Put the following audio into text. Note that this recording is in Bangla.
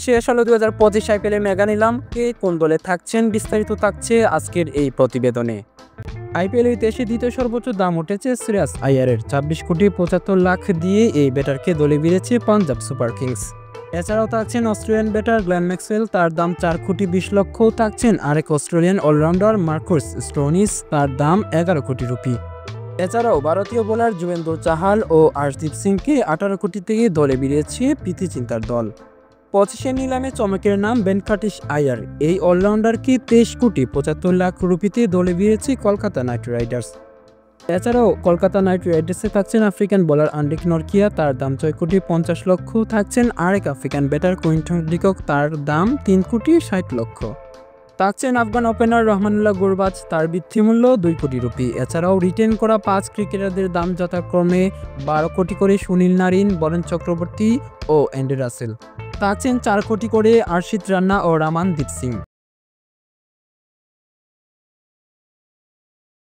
শেষ হলো 2025 আইপিএলে মেগা নিলাম। কে কোন দলে থাকছেন বিস্তারিত থাকছে আজকের এই প্রতিবেদনে। আইপিএল ইতিহাসে দ্বিতীয় সর্বোচ্চ দাম উঠেছে শ্রেয়াস আইয়ারের। 26,75,00,000 দিয়ে এই ব্যাটারকে দলে ভিড়েছে পাঞ্জাব সুপার কিংস। এছাড়াও থাকছেন অস্ট্রেলিয়ান ব্যাটার গ্লেন ম্যাক্সওয়েল, তার দাম 4,20,00,000। থাকছেন আরেক অস্ট্রেলিয়ান অলরাউন্ডার মার্কাস স্টোইনিস, তার দাম 11 কোটি রুপি। এছাড়াও ভারতীয় বোলার যুজবেন্দ্র চাহাল ও আর্শদীপ সিংকে 18 কোটি থেকে দলে ভিড়িয়েছে প্রীতি জিন্টার দল। 25 নিলামে চমকের নাম ভেঙ্কটেশ আইয়ার। এই অলরাউন্ডারকে 23,75,00,000 রুপিতে দলে ভিড়িয়েছে কলকাতা নাইট রাইডার্স। এছাড়াও কলকাতা নাইট রাইডার্সে থাকছেন আফ্রিকান বোলার আন্ড্রিক নরকিয়া, তার দাম 6,50,00,000। থাকছেন আরেক আফ্রিকান ব্যাটার কুইন্টন ডিকক, তার দাম 3,60,00,000। থাকছেন আফগান ওপেনার রহমানুল্লাহ গুরবাজ, তার বৃত্তিমূল্য 2 কোটি রুপি। এছাড়াও রিটেন করা 5 ক্রিকেটারদের দাম যথাক্রমে 12 কোটি করে সুনীল নারিন, বরেন চক্রবর্তী ও অ্যান্ডি রাসেল। থাকছেন 4 কোটি করে আর্শিত রানা ও রামানদীপ সিং।